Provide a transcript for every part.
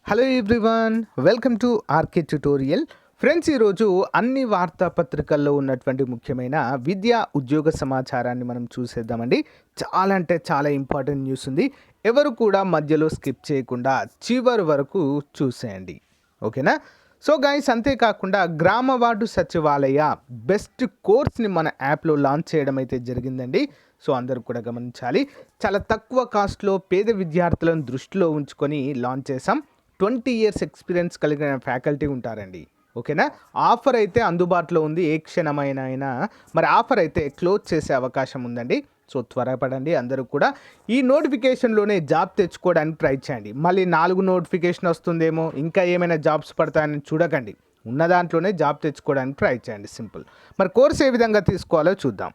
Hello everyone, welcome to RK tutorial. Friends, ఈరోజు అన్ని వార్తాపత్రికల్లో ఉన్నటువంటి ముఖ్యమైన విద్యా ఉద్యోగ సమాచారాన్ని మనం చూసేద్దామండి. చాలా అంటే చాలా ఇంపార్టెంట్ న్యూస్ ఉంది. ఎవరు కూడా మధ్యలో స్కిప్ చేయకుండా చివరి వరకు చూసేయండి, ఓకేనా? సో గైస్, అంతేకాకుండా గ్రామ వార్డు సచివాలయ బెస్ట్ కోర్స్ని మన యాప్లో లాంచ్ చేయడం అయితే జరిగిందండి. సో అందరూ కూడా గమనించాలి. చాలా తక్కువ కాస్ట్లో పేద విద్యార్థులను దృష్టిలో ఉంచుకొని లాంచ్ చేసాం. 20 years ఎక్స్పీరియన్స్ కలిగిన ఫ్యాకల్టీ ఉంటారండి, ఓకేనా? ఆఫర్ అయితే అందుబాటులో ఉంది. ఏ క్షణమైనా మరి ఆఫర్ అయితే క్లోజ్ చేసే అవకాశం ఉందండి. సో త్వరపడండి అందరూ కూడా. ఈ నోటిఫికేషన్లోనే జాబ్ తెచ్చుకోవడానికి ట్రై చేయండి. మళ్ళీ 4 నోటిఫికేషన్ వస్తుందేమో, ఇంకా ఏమైనా జాబ్స్ పడతాయని చూడకండి. ఉన్న దాంట్లోనే జాబ్ తెచ్చుకోవడానికి ట్రై చేయండి, సింపుల్. మరి కోర్స్ ఏ విధంగా తీసుకోవాలో చూద్దాం.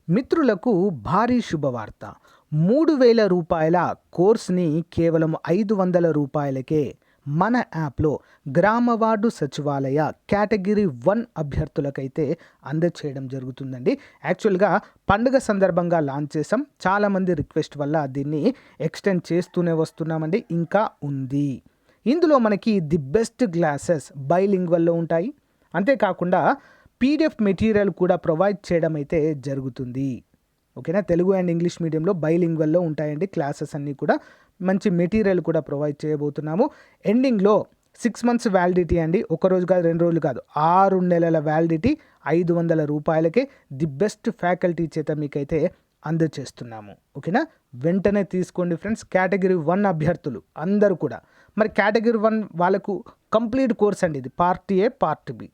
మిత్రులకు భారీ శుభవార్త. 3,000 రూపాయల కోర్స్ని కేవలం 500 రూపాయలకే మన యాప్లో గ్రామ వార్డు సచివాలయ కేటగిరీ 1 అభ్యర్థులకైతే అందచేయడం జరుగుతుందండి. యాక్చువల్గా పండుగ సందర్భంగా లాంచ్ చేసాం. చాలామంది రిక్వెస్ట్ వల్ల దీన్ని ఎక్స్టెండ్ చేస్తూనే వస్తున్నామండి. ఇంకా ఉంది. ఇందులో మనకి ది బెస్ట్ క్లాసెస్ బైలింగ్వల్లో ఉంటాయి. అంతేకాకుండా పీడిఎఫ్ మెటీరియల్ కూడా ప్రొవైడ్ చేయడం అయితే జరుగుతుంది, ఓకేనా? తెలుగు అండ్ ఇంగ్లీష్ మీడియంలో బైలింగ్వల్లో ఉంటాయండి క్లాసెస్ అన్నీ కూడా. మంచి మెటీరియల్ కూడా ప్రొవైడ్ చేయబోతున్నాము. ఎండింగ్లో 6 months వ్యాలిడిటీ అండి. ఒక రోజు కాదు, 2 రోజులు కాదు, 6 నెలల వ్యాలిడిటీ 500 రూపాయలకే ది బెస్ట్ ఫ్యాకల్టీ చేత మీకైతే అందజేస్తున్నాము, ఓకేనా? వెంటనే తీసుకోండి ఫ్రెండ్స్. కేటగిరీ 1 అభ్యర్థులు అందరూ కూడా. మరి కేటగిరీ 1 వాళ్ళకు కంప్లీట్ కోర్స్ అండి ఇది. Part A, part B.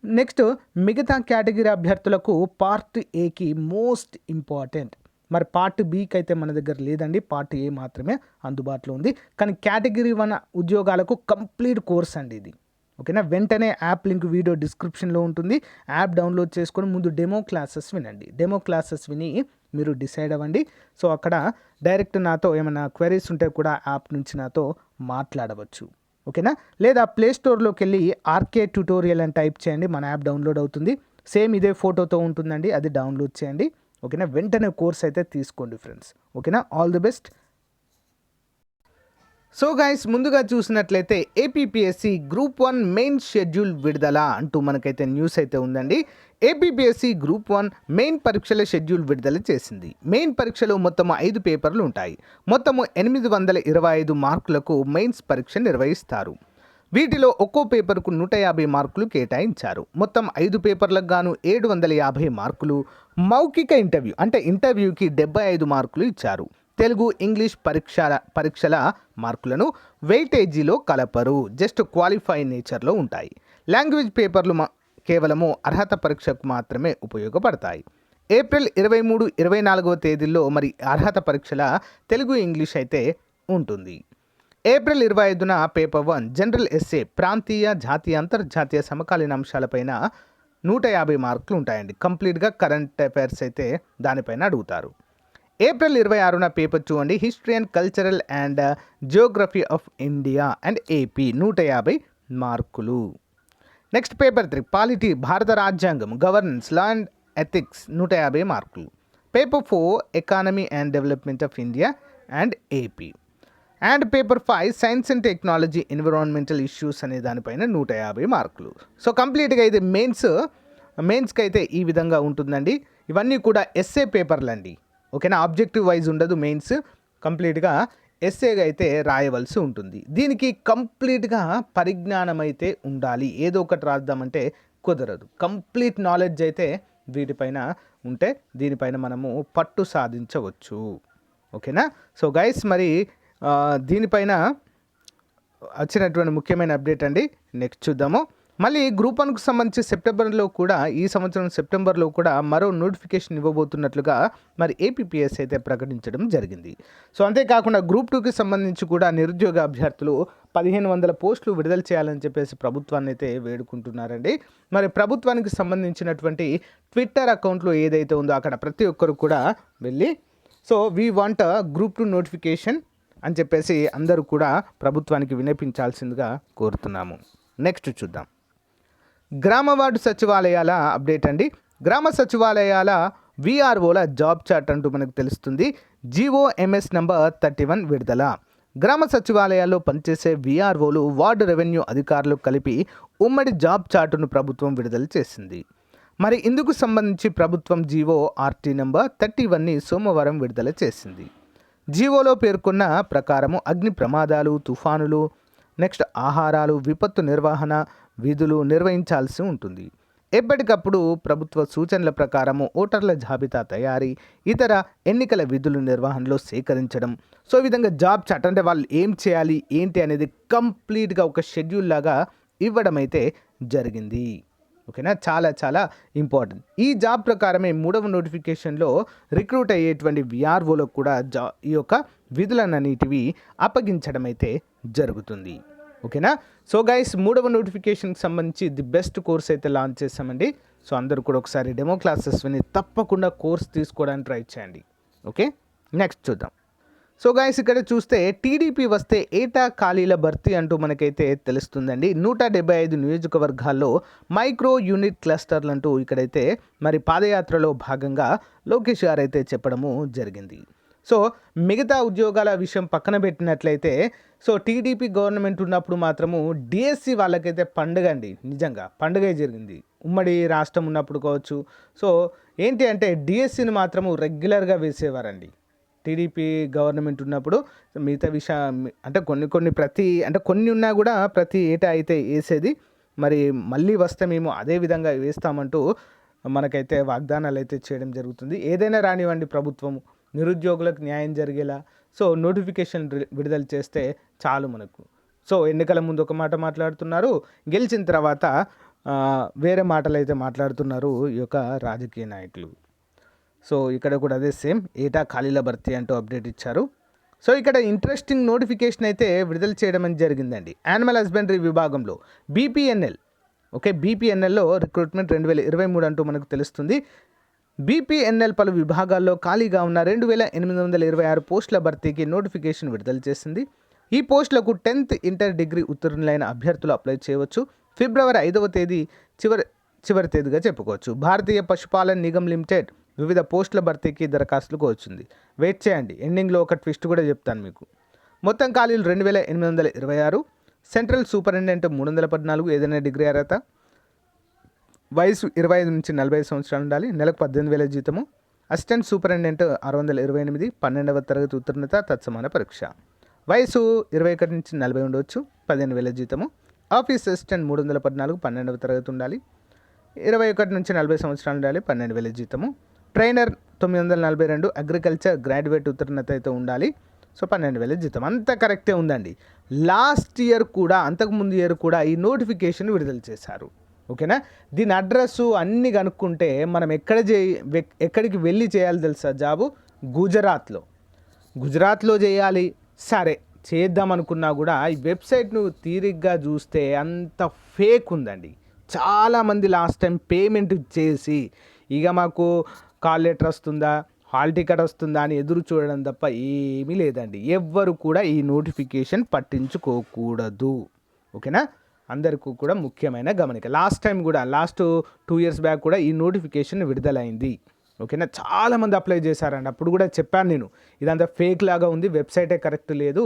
Next మిగతా కేటగిరీ అభ్యర్థులకు పార్ట్ ఏకి మోస్ట్ ఇంపార్టెంట్. మరి పార్ట్ బికి అయితే మన దగ్గర లేదండి. పార్ట్ ఏ మాత్రమే అందుబాటులో ఉంది. కానీ కేటగిరీ 1 ఉద్యోగాలకు కంప్లీట్ కోర్స్ అండి ఇది, ఓకేనా? వెంటనే యాప్ లింక్ వీడియో డిస్క్రిప్షన్లో ఉంటుంది. యాప్ డౌన్లోడ్ చేసుకొని ముందు డెమో క్లాసెస్ వినండి. డెమో క్లాసెస్ విని మీరు డిసైడ్ అవ్వండి. సో అక్కడ డైరెక్ట్ నాతో ఏమైనా క్వెరీస్ ఉంటే కూడా యాప్ నుంచి నాతో మాట్లాడవచ్చు, ఓకేనా? లేదా ప్లే స్టోర్లోకి వెళ్ళి ఆర్కే ట్యుటోరియల్ అని టైప్ చేయండి. మన యాప్ డౌన్లోడ్ అవుతుంది. సేమ్ ఇదే ఫోటోతో ఉంటుందండి, అది డౌన్లోడ్ చేయండి, ఓకేనా? వెంటనే కోర్స్ అయితే తీసుకోండి ఫ్రెండ్స్, ఓకేనా? All the best. So guys, ముందుగా చూసినట్లయితే ఏపీపీఎస్సీ గ్రూప్ 1 మెయిన్ షెడ్యూల్ విడుదల అంటూ మనకైతే న్యూస్ అయితే ఉందండి. ఏపీపీఎస్సీ గ్రూప్ 1 మెయిన్ పరీక్షల షెడ్యూల్ విడుదల చేసింది. మెయిన్ పరీక్షలో మొత్తం 5 పేపర్లు ఉంటాయి. మొత్తము 825 మార్కులకు మెయిన్స్ పరీక్ష నిర్వహిస్తారు. వీటిలో ఒక్కో పేపర్కు 150 మార్కులు కేటాయించారు. మొత్తం 5 పేపర్లకు గాను 750 మార్కులు. మౌఖిక ఇంటర్వ్యూ అంటే ఇంటర్వ్యూకి 75 మార్కులు ఇచ్చారు. తెలుగు, ఇంగ్లీష్ పరీక్షల మార్కులను వెయిటేజీలో కలపరు. జస్ట్ క్వాలిఫై నేచర్లో ఉంటాయి. లాంగ్వేజ్ పేపర్లు కేవలము అర్హత పరీక్షకు మాత్రమే ఉపయోగపడతాయి. ఏప్రిల్ 23, 24వ తేదీల్లో మరి అర్హత పరీక్షల తెలుగు, ఇంగ్లీష్ అయితే ఉంటుంది. ఏప్రిల్ 25న పేపర్ 1 జనరల్ ఎస్సే ప్రాంతీయ, జాతీయ, అంతర్జాతీయ సమకాలీన అంశాలపైన 150 మార్కులు ఉంటాయండి. కంప్లీట్గా కరెంట్ అఫైర్స్ అయితే దానిపైన అడుగుతారు. ఏప్రిల్ 26న పేపర్ 2 అండి history and cultural and Geography of India and AP 150 మార్కులు. నెక్స్ట్ పేపర్ 3 పాలిటీ, భారత రాజ్యాంగం, గవర్నెన్స్, లా అండ్ ఎథిక్స్ 150 మార్కులు. Paper 4 economy and development of India and AP. And paper 5 science and technology, environmental issues అనే దానిపైన 150 మార్కులు. So కంప్లీట్గా ఇది మెయిన్స్కి అయితే ఈ విధంగా ఉంటుందండి. ఇవన్నీ కూడా ఎస్ఏ పేపర్లు అండి, ఓకేనా? ఆబ్జెక్టివ్ వైజ్ ఉండదు. మెయిన్స్ కంప్లీట్గా ఎస్ఏగా అయితే రాయవలసి ఉంటుంది. దీనికి కంప్లీట్గా పరిజ్ఞానం అయితే ఉండాలి. ఏదో ఒకటి రాద్దామంటే కుదరదు. కంప్లీట్ నాలెడ్జ్ అయితే వీటిపైన ఉంటే దీనిపైన మనము పట్టు సాధించవచ్చు, ఓకేనా? సో గైస్, మరి దీనిపైన వచ్చినటువంటి ముఖ్యమైన అప్డేట్ అండి. నెక్స్ట్ చూద్దాము. మళ్ళీ గ్రూప్ 1కు సంబంధించి సెప్టెంబర్లో కూడా, ఈ సంవత్సరం సెప్టెంబర్లో కూడా మరో నోటిఫికేషన్ ఇవ్వబోతున్నట్లుగా మరి ఏపీపీఎస్ అయితే ప్రకటించడం జరిగింది. సో అంతేకాకుండా గ్రూప్ 2కి సంబంధించి కూడా నిరుద్యోగ అభ్యర్థులు 1500 పోస్టులు విడుదల చేయాలని చెప్పేసి ప్రభుత్వాన్ని అయితే వేడుకుంటున్నారండి. మరి ప్రభుత్వానికి సంబంధించినటువంటి ట్విట్టర్ అకౌంట్లో ఏదైతే ఉందో అక్కడ ప్రతి ఒక్కరు కూడా వెళ్ళి so we want group 2 notification అని చెప్పేసి అందరూ కూడా ప్రభుత్వానికి విన్నపించాల్సిందిగా కోరుతున్నాము. నెక్స్ట్ చూద్దాం. గ్రామ వార్డు సచివాలయాల అప్డేట్ అండి. గ్రామ సచివాలయాల వీఆర్ఓల జాబ్ చార్ట్ అంటూ మనకు తెలుస్తుంది. GOMS నంబర్ 31 విడుదల. గ్రామ సచివాలయాల్లో పనిచేసే విఆర్ఓలు, వార్డు రెవెన్యూ అధికారులు కలిపి ఉమ్మడి జాబ్ చార్టును ప్రభుత్వం విడుదల చేసింది. మరి ఇందుకు సంబంధించి ప్రభుత్వం జీవో ఆర్టీ నెంబర్ 31ని సోమవారం విడుదల చేసింది. జీవోలో పేర్కొన్న ప్రకారము అగ్ని ప్రమాదాలు, తుఫానులు, ఆహారాలు, విపత్తు నిర్వహణ విధులు నిర్వహించాల్సి ఉంటుంది. ఎప్పటికప్పుడు ప్రభుత్వ సూచనల ప్రకారము ఓటర్ల జాబితా తయారీ, ఇతర ఎన్నికల విధుల నిర్వహణలో సేకరించడం. సో ఈ విధంగా జాబ్ చార్ట్ అంటే వాళ్ళు ఏం చేయాలి ఏంటి అనేది కంప్లీట్గా ఒక షెడ్యూల్ లాగా ఇవ్వడం అయితే జరిగింది. ఓకేనా, చాలా చాలా ఇంపార్టెంట్. ఈ జాబ్ ప్రకారమే 3వ నోటిఫికేషన్లో రిక్రూట్ అయ్యేటువంటి విఆర్ఓలకు కూడా ఈ యొక్క విధులన్నిటివి అప్పగించడం అయితే జరుగుతుంది. ఓకేనా. సో గైస్, 3వ నోటిఫికేషన్కి సంబంధించి ది బెస్ట్ కోర్స్ అయితే లాంచ్ చేసామండి. సో అందరూ కూడా ఒకసారి డెమో క్లాసెస్ విని తప్పకుండా కోర్స్ తీసుకోవడానికి ట్రై చేయండి. ఓకే, నెక్స్ట్ చూద్దాం. సో గైస్, ఇక్కడ చూస్తే టీడీపీ వస్తే ఏటా ఖాళీల భర్తీ అంటూ మనకైతే తెలుస్తుందండి. 175 నియోజకవర్గాల్లో మైక్రో యూనిట్ క్లస్టర్లు అంటూ ఇక్కడైతే మరి పాదయాత్రలో భాగంగా లోకేష్ గారు అయితే చెప్పడము జరిగింది. సో మిగతా ఉద్యోగాల విషయం పక్కన పెట్టినట్లయితే, సో టీడీపీ గవర్నమెంట్ ఉన్నప్పుడు మాత్రము డిఎస్సి వాళ్ళకైతే పండుగ అండి, నిజంగా పండుగ జరిగింది. ఉమ్మడి రాష్ట్రం ఉన్నప్పుడు కావచ్చు. సో ఏంటి అంటే డిఎస్సిని మాత్రము రెగ్యులర్గా వేసేవారండి టీడీపీ గవర్నమెంట్ ఉన్నప్పుడు. మిగతా విషయం అంటే కొన్ని ఉన్నా కూడా ప్రతి ఏటా అయితే వేసేది. మరి మళ్ళీ వస్తే మేము అదే విధంగా వేస్తామంటూ మనకైతే వాగ్దానాలు అయితే చేయడం జరుగుతుంది. ఏదైనా రానివ్వండి, ప్రభుత్వము నిరుద్యోగులకు న్యాయం జరిగేలా సో నోటిఫికేషన్ విడుదల చేస్తే చాలు మనకు. సో ఎన్నికల ముందు ఒక మాట మాట్లాడుతున్నారు, గెలిచిన తర్వాత వేరే మాటలు అయితే మాట్లాడుతున్నారు ఈ యొక్క రాజకీయ నాయకులు. సో ఇక్కడ కూడా అదే సేమ్, ఏటా ఖాళీల భర్తీ అంటూ అప్డేట్ ఇచ్చారు. సో ఇక్కడ ఇంట్రెస్టింగ్ నోటిఫికేషన్ అయితే విడుదల చేయడం అని జరిగిందండి. యానిమల్ హస్బెండరీ విభాగంలో బీపీఎన్ఎల్, ఓకే, బీపీఎన్ఎల్లో రిక్రూట్మెంట్ 2023 అంటూ మనకు తెలుస్తుంది. బీపీఎన్ఎల్ పలు విభాగాల్లో ఖాళీగా ఉన్న 2826 పోస్టుల భర్తీకి నోటిఫికేషన్ విడుదల చేసింది. ఈ పోస్టులకు 10th ఇంటర్ డిగ్రీ ఉత్తీర్ణులైన అభ్యర్థులు అప్లై చేయవచ్చు. ఫిబ్రవరి 5వ తేదీ చివరి తేదీగా చెప్పుకోవచ్చు. భారతీయ పశుపాలన్ నిగమ్ లిమిటెడ్ వివిధ పోస్టుల భర్తీకి దరఖాస్తులకు వచ్చింది. వెయిట్ చేయండి, ఎండింగ్లో ఒక ట్విస్ట్ కూడా చెప్తాను మీకు. మొత్తం ఖాళీలు 2826. సెంట్రల్ సూపరింటెండెంట్ 314, ఏదైనా డిగ్రీ అర్హత, వయసు 25 నుంచి 45 సంవత్సరాలు ఉండాలి, నెలకు 18,000 జీతము. అసిస్టెంట్ సూపరింటెండెంట్ 628, 12వ తరగతి ఉత్తీర్ణత, తత్సమాన పరీక్ష. వయసు 21 నుంచి 40 ఉండవచ్చు, 15,000 జీతము. ఆఫీస్ అసిస్టెంట్ 314, 12వ తరగతి ఉండాలి, 21 నుంచి 40 సంవత్సరాలు ఉండాలి, 12,000 జీతము. ట్రైనర్ 942, అగ్రికల్చర్ గ్రాడ్యుయేట్ ఉత్తీర్ణత అయితే ఉండాలి. సో 12,000 జీతం. అంతా కరెక్టే ఉందండి. లాస్ట్ ఇయర్ కూడా, అంతకుముందు ఇయర్ కూడా ఈ నోటిఫికేషన్ విడుదల చేశారు. ఓకేనా. దీని అడ్రస్ అన్నీ కనుక్కుంటే మనం ఎక్కడికి వెళ్ళి చేయాలి తెలుసా జాబు? గుజరాత్లో చేయాలి. సరే చేద్దాం అనుకున్నా కూడా ఈ వెబ్సైట్ను తీరిగ్గా చూస్తే అంత ఫేక్ ఉందండి. చాలామంది లాస్ట్ టైం పేమెంట్ చేసి ఇక మాకు కాల్ లెటర్ వస్తుందా, హాల్ టికెట్ వస్తుందా అని ఎదురు చూడడం తప్ప ఏమీ లేదండి. ఎవ్వరు కూడా ఈ నోటిఫికేషన్ పట్టించుకోకూడదు. ఓకేనా, అందరికీ కూడా ముఖ్యమైన గమనిక. లాస్ట్ టైం కూడా, లాస్ట్ 2 years బ్యాక్ కూడా ఈ నోటిఫికేషన్ విడుదలైంది. ఓకేనా, చాలామంది అప్లై చేశారండి. అప్పుడు కూడా చెప్పాను నేను, ఇదంతా ఫేక్ లాగా ఉంది, వెబ్సైటే కరెక్ట్ లేదు,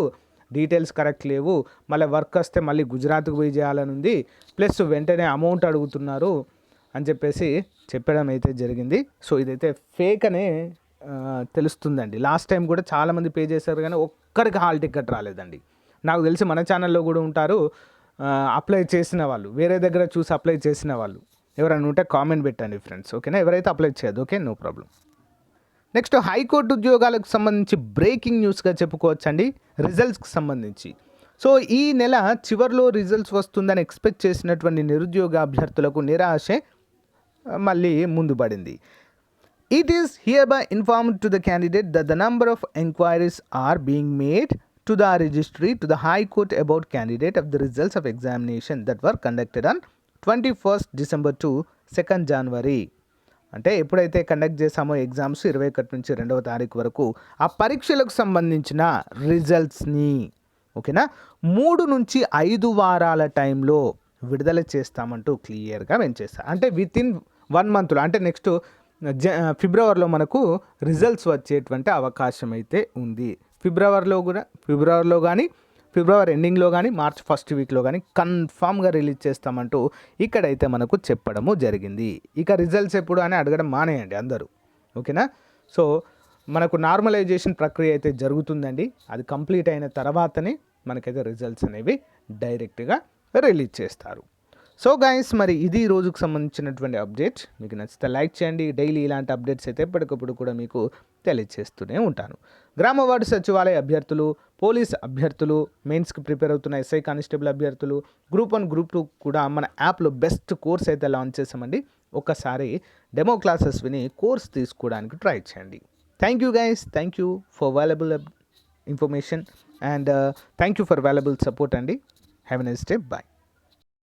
డీటెయిల్స్ కరెక్ట్ లేవు, మళ్ళీ వర్క్ వస్తే మళ్ళీ గుజరాత్కి పోయి చేయాలని ఉంది, ప్లస్ వెంటనే అమౌంట్ అడుగుతున్నారు అని చెప్పడం అయితే జరిగింది. సో ఇదైతే ఫేక్ అనే తెలుస్తుందండి. లాస్ట్ టైం కూడా చాలామంది పే చేశారు కానీ ఒక్కరికి హాల్ టికెట్ రాలేదండి. నాకు తెలిసి మన ఛానల్లో కూడా ఉంటారు అప్లై చేసిన వాళ్ళు, వేరే దగ్గర చూసి అప్లై చేసిన వాళ్ళు ఎవరైనా ఉంటే కామెంట్ పెట్టండి ఫ్రెండ్స్. ఓకేనా, ఎవరైతే అప్లై చేయదు, okay, no problem. Next, high court ఉద్యోగాలకు సంబంధించి బ్రేకింగ్ న్యూస్గా చెప్పుకోవచ్చండి. రిజల్ట్స్కి సంబంధించి సో ఈ నెల చివరిలో రిజల్ట్స్ వస్తుందని ఎక్స్పెక్ట్ చేసినటువంటి నిరుద్యోగ అభ్యర్థులకు నిరాశే మళ్ళీ ముందు పడింది. It is here by informed to the candidate that the number of enquiries are being made to the registry to the High Court about candidate of the results of examination that were conducted on 21st December to 2nd January. అంటే ఎప్పుడైతే conduct చేసామో exams 21 నుంచి 2వ తారీఖు వరకు ఆ పరీక్షలకు సంబంధించిన రిజల్ట్స్ని ఓకేనా 3 నుంచి 5 వారాల టైంలో విడుదల చేస్తామంటూ క్లియర్గా మెన్షన్. అంటే వితిన్ 1 monthలో, అంటే నెక్స్ట్ ఫిబ్రవరిలో మనకు రిజల్ట్స్ వచ్చేటువంటి అవకాశం అయితే ఉంది. ఫిబ్రవరిలో కానీ ఫిబ్రవరి ఎండింగ్లో కానీ మార్చ్ ఫస్ట్ వీక్లో కానీ కన్ఫామ్గా రిలీజ్ చేస్తామంటూ ఇక్కడైతే మనకు చెప్పడము జరిగింది. ఇక రిజల్ట్స్ ఎప్పుడు అని అడగడం మానేయండి అందరూ, ఓకేనా. సో మనకు నార్మలైజేషన్ ప్రక్రియ అయితే జరుగుతుందండి. అది కంప్లీట్ అయిన తర్వాతనే మనకైతే రిజల్ట్స్ అనేవి డైరెక్ట్గా రిలీజ్ చేస్తారు. సో గైస్, మరి ఇది రోజుకు సంబంధించినటువంటి అప్డేట్. మీకు నచ్చితే లైక్ చేయండి. డైలీ ఇలాంటి అప్డేట్స్ అయితే ఎప్పటికప్పుడు కూడా మీకు తెలియజేస్తూనే ఉంటాను. గ్రామ వార్డు సచివాలయ అభ్యర్థులు, పోలీస్ అభ్యర్థులు, మెయిన్స్కి ప్రిపేర్ అవుతున్న ఎస్ఐ కానిస్టేబుల్ అభ్యర్థులు, గ్రూప్ 1 గ్రూప్ 2 కూడా మన యాప్లో బెస్ట్ కోర్స్ అయితే లాంచ్ చేసామండి. ఒకసారి డెమో క్లాసెస్ విని కోర్స్ తీసుకోవడానికి ట్రై చేయండి. Thank you guys, thank you for valuable information and thank you for valuable support అండి. Have a nice day, bye.